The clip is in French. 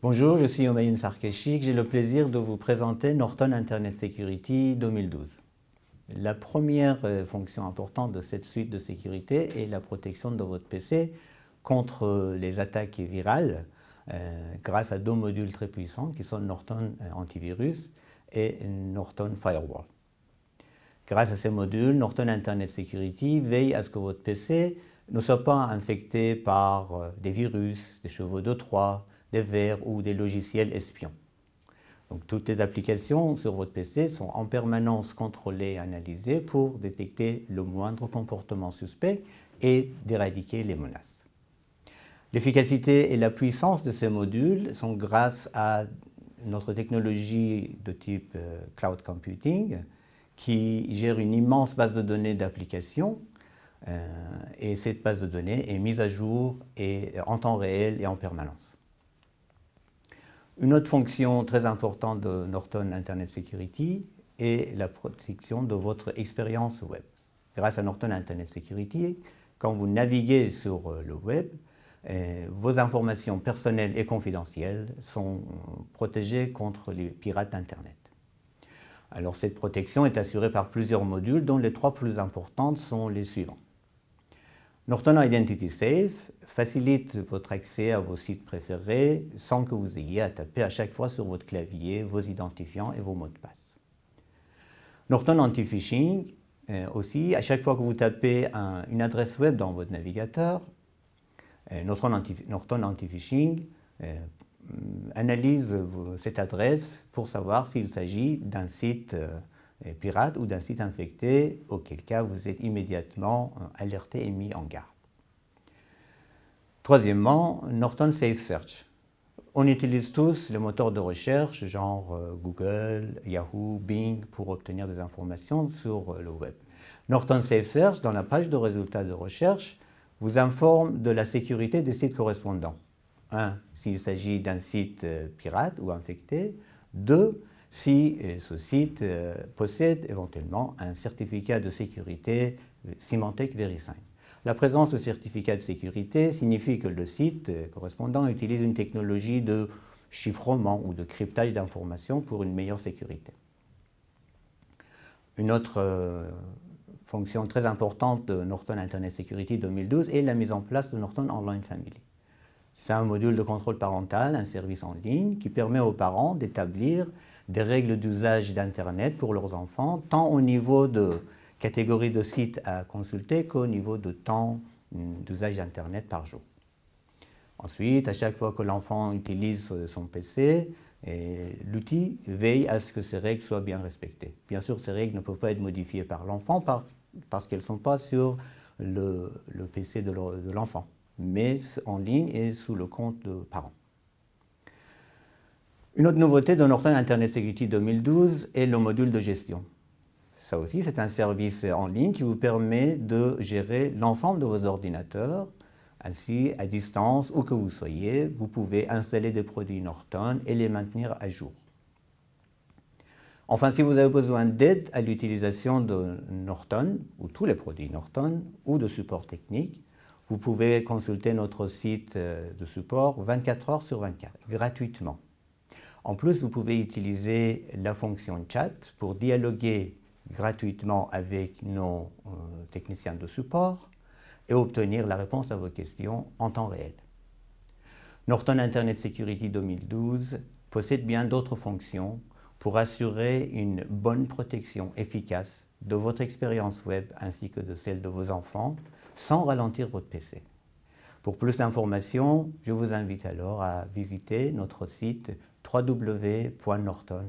Bonjour, je suis Humayun Sarkeshik. J'ai le plaisir de vous présenter Norton Internet Security 2012. La première fonction importante de cette suite de sécurité est la protection de votre PC contre les attaques virales grâce à deux modules très puissants qui sont Norton Antivirus et Norton Firewall. Grâce à ces modules, Norton Internet Security veille à ce que votre PC ne soit pas infecté par des virus, des chevaux de Troie, des vers ou des logiciels espions. Donc, toutes les applications sur votre PC sont en permanence contrôlées et analysées pour détecter le moindre comportement suspect et d'éradiquer les menaces. L'efficacité et la puissance de ces modules sont grâce à notre technologie de type cloud computing qui gère une immense base de données d'applications et cette base de données est mise à jour et en temps réel et en permanence. Une autre fonction très importante de Norton Internet Security est la protection de votre expérience web. Grâce à Norton Internet Security, quand vous naviguez sur le web, vos informations personnelles et confidentielles sont protégées contre les pirates d'Internet. Alors cette protection est assurée par plusieurs modules dont les trois plus importantes sont les suivants. Norton Identity Safe facilite votre accès à vos sites préférés sans que vous ayez à taper à chaque fois sur votre clavier vos identifiants et vos mots de passe. Norton Anti-Phishing aussi, à chaque fois que vous tapez une adresse web dans votre navigateur, Norton Anti-Phishing analyse cette adresse pour savoir s'il s'agit d'un site pirate ou d'un site infecté, auquel cas vous êtes immédiatement alerté et mis en garde. Troisièmement, Norton Safe Search. On utilise tous les moteurs de recherche, genre Google, Yahoo, Bing, pour obtenir des informations sur le web. Norton Safe Search, dans la page de résultats de recherche, vous informe de la sécurité des sites correspondants. 1. S'il s'agit d'un site pirate ou infecté. 2. Si ce site possède éventuellement un certificat de sécurité Symantec VeriSign. La présence de certificat de sécurité signifie que le site correspondant utilise une technologie de chiffrement ou de cryptage d'informations pour une meilleure sécurité. Une autre fonction très importante de Norton Internet Security 2012 est la mise en place de Norton Online Family. C'est un module de contrôle parental, un service en ligne qui permet aux parents d'établir des règles d'usage d'Internet pour leurs enfants, tant au niveau de catégorie de sites à consulter qu'au niveau de temps d'usage d'Internet par jour. Ensuite, à chaque fois que l'enfant utilise son PC, l'outil veille à ce que ces règles soient bien respectées. Bien sûr, ces règles ne peuvent pas être modifiées par l'enfant parce qu'elles ne sont pas sur le PC de l'enfant, mais en ligne et sous le compte de parents. Une autre nouveauté de Norton Internet Security 2012 est le module de gestion. Ça aussi, c'est un service en ligne qui vous permet de gérer l'ensemble de vos ordinateurs. Ainsi, à distance, où que vous soyez, vous pouvez installer des produits Norton et les maintenir à jour. Enfin, si vous avez besoin d'aide à l'utilisation de Norton, ou tous les produits Norton, ou de support technique, vous pouvez consulter notre site de support 24 heures sur 24, gratuitement. En plus, vous pouvez utiliser la fonction chat pour dialoguer gratuitement avec nos techniciens de support et obtenir la réponse à vos questions en temps réel. Norton Internet Security 2012 possède bien d'autres fonctions pour assurer une bonne protection efficace de votre expérience web ainsi que de celle de vos enfants sans ralentir votre PC. Pour plus d'informations, je vous invite alors à visiter notre site www.norton.fr.